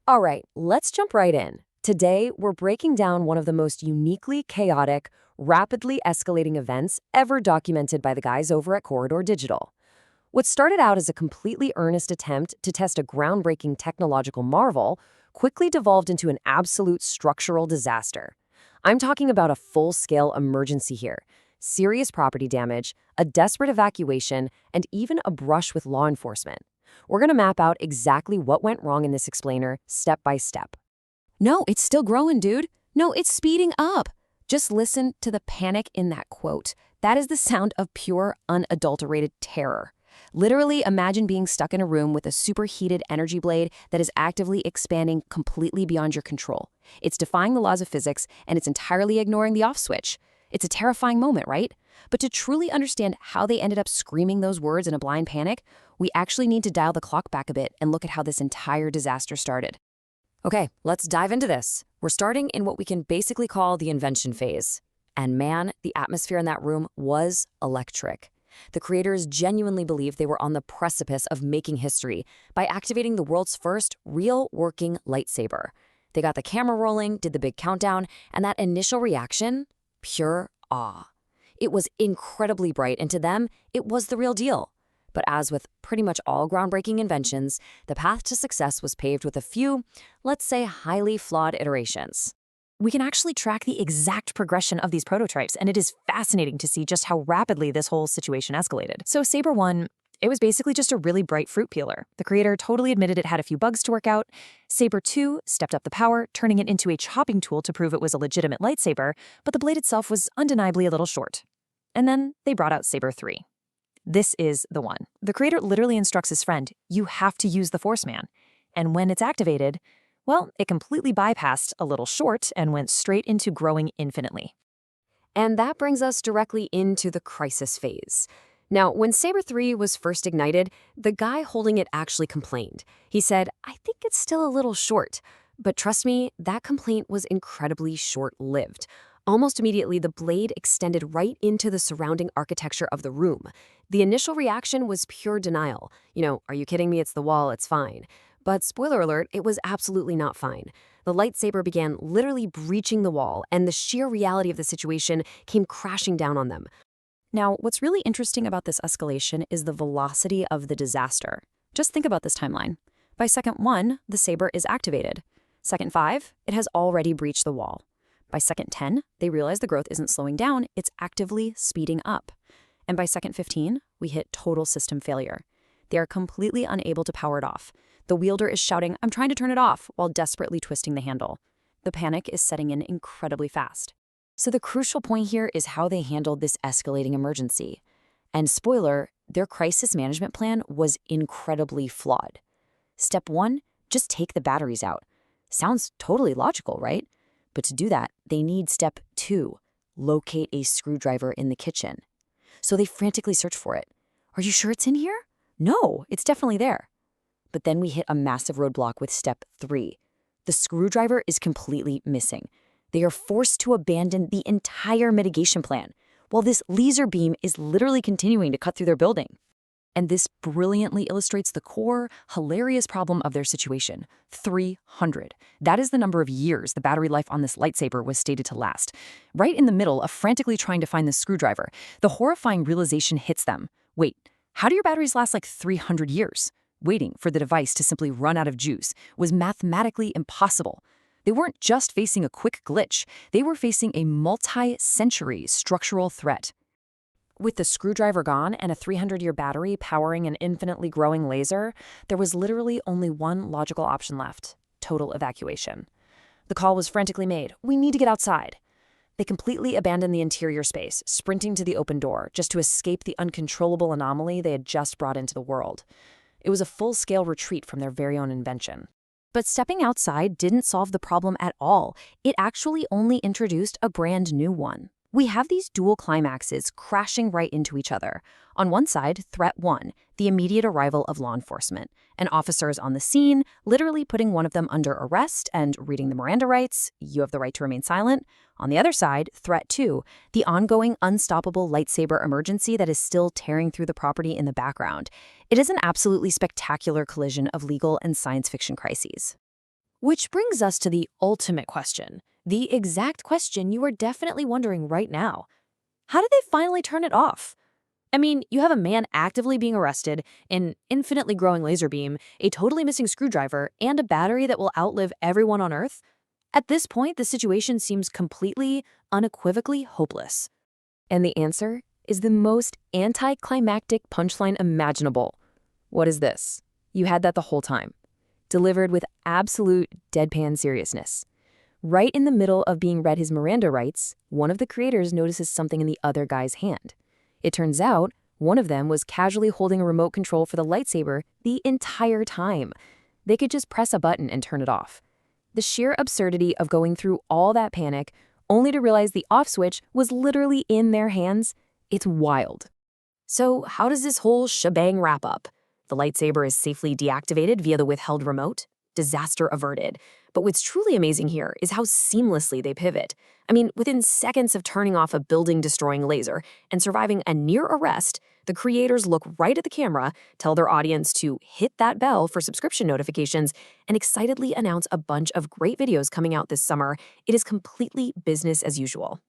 All right, let's jump right in. Today, we're breaking down one of the most uniquely chaotic, rapidly escalating events ever documented by the guys over at Corridor Digital. What started out as a completely earnest attempt to test a groundbreaking technological marvel quickly devolved into an absolute structural disaster. I'm talking about a full-scale emergency here. Serious property damage, a desperate evacuation, and even a brush with law enforcement. We're going to map out exactly what went wrong in this explainer, step by step. No, it's still growing, dude. No, it's speeding up. Just listen to the panic in that quote. That is the sound of pure, unadulterated terror. Literally, imagine being stuck in a room with a superheated energy blade that is actively expanding completely beyond your control. It's defying the laws of physics, and it's entirely ignoring the off switch. It's a terrifying moment, right? But to truly understand how they ended up screaming those words in a blind panic, we actually need to dial the clock back a bit and look at how this entire disaster started. Okay, let's dive into this. We're starting in what we can basically call the invention phase. And man, the atmosphere in that room was electric. The creators genuinely believed they were on the precipice of making history by activating the world's first real working lightsaber. They got the camera rolling, did the big countdown, and that initial reaction, pure awe. It was incredibly bright, and to them, it was the real deal. But as with pretty much all groundbreaking inventions, the path to success was paved with a few, let's say, highly flawed iterations. We can actually track the exact progression of these prototypes, and it is fascinating to see just how rapidly this whole situation escalated. So Saber 1, it was basically just a really bright fruit peeler. The creator totally admitted it had a few bugs to work out. Saber 2 stepped up the power, turning it into a chopping tool to prove it was a legitimate lightsaber, but the blade itself was undeniably a little short. And then they brought out Saber 3. This is the one. The creator literally instructs his friend, you have to use the Force Man. And when it's activated, well, it completely bypassed a little short and went straight into growing infinitely. And that brings us directly into the crisis phase. Now, when Saber 3 was first ignited, the guy holding it actually complained. He said, I think it's still a little short. But trust me, that complaint was incredibly short-lived. Almost immediately, the blade extended right into the surrounding architecture of the room. The initial reaction was pure denial. Are you kidding me? It's the wall, it's fine. But spoiler alert, it was absolutely not fine. The lightsaber began literally breaching the wall, and the sheer reality of the situation came crashing down on them. Now, what's really interesting about this escalation is the velocity of the disaster. Just think about this timeline. By second 1, the saber is activated. Second 5, it has already breached the wall. By second 10, they realize the growth isn't slowing down, it's actively speeding up. And by second 15, we hit total system failure. They are completely unable to power it off. The wielder is shouting, I'm trying to turn it off, while desperately twisting the handle. The panic is setting in incredibly fast. So the crucial point here is how they handled this escalating emergency. And spoiler, their crisis management plan was incredibly flawed. Step 1, just take the batteries out. Sounds totally logical, right? But to do that, they need step 2, locate a screwdriver in the kitchen. So they frantically search for it. Are you sure it's in here? No, it's definitely there. But then we hit a massive roadblock with step 3. The screwdriver is completely missing. They are forced to abandon the entire mitigation plan, while this laser beam is literally continuing to cut through their building. And this brilliantly illustrates the core, hilarious problem of their situation. 300. That is the number of years the battery life on this lightsaber was stated to last. Right in the middle of frantically trying to find the screwdriver, the horrifying realization hits them. Wait, how do your batteries last like 300 years? Waiting for the device to simply run out of juice was mathematically impossible. They weren't just facing a quick glitch, they were facing a multi-century structural threat. With the screwdriver gone and a 300-year battery powering an infinitely growing laser, there was literally only one logical option left: total evacuation. The call was frantically made. We need to get outside. They completely abandoned the interior space, sprinting to the open door just to escape the uncontrollable anomaly they had just brought into the world. It was a full-scale retreat from their very own invention. But stepping outside didn't solve the problem at all. It actually only introduced a brand new one. We have these dual climaxes crashing right into each other. On one side, threat 1, the immediate arrival of law enforcement. An officer is on the scene, literally putting one of them under arrest and reading the Miranda rights, you have the right to remain silent. On the other side, threat 2, the ongoing unstoppable lightsaber emergency that is still tearing through the property in the background. It is an absolutely spectacular collision of legal and science fiction crises. Which brings us to the ultimate question, the exact question you are definitely wondering right now. How did they finally turn it off? I mean, you have a man actively being arrested, an infinitely growing laser beam, a totally missing screwdriver, and a battery that will outlive everyone on Earth. At this point, the situation seems completely, unequivocally hopeless. And the answer is the most anticlimactic punchline imaginable. What is this? You had that the whole time. Delivered with absolute deadpan seriousness. Right in the middle of being read his Miranda rights, one of the creators notices something in the other guy's hand. It turns out one of them was casually holding a remote control for the lightsaber the entire time. They could just press a button and turn it off. The sheer absurdity of going through all that panic only to realize the off switch was literally in their hands, it's wild. So how does this whole shebang wrap up? The lightsaber is safely deactivated via the withheld remote. Disaster averted. But what's truly amazing here is how seamlessly they pivot. I mean, within seconds of turning off a building-destroying laser and surviving a near arrest, the creators look right at the camera, tell their audience to hit that bell for subscription notifications, and excitedly announce a bunch of great videos coming out this summer. It is completely business as usual.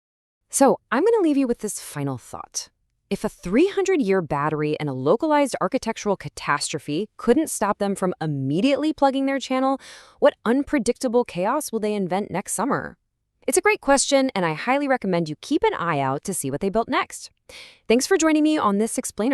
So I'm going to leave you with this final thought. If a 300-year battery and a localized architectural catastrophe couldn't stop them from immediately plugging their channel, what unpredictable chaos will they invent next summer? It's a great question, and I highly recommend you keep an eye out to see what they built next. Thanks for joining me on this explainer.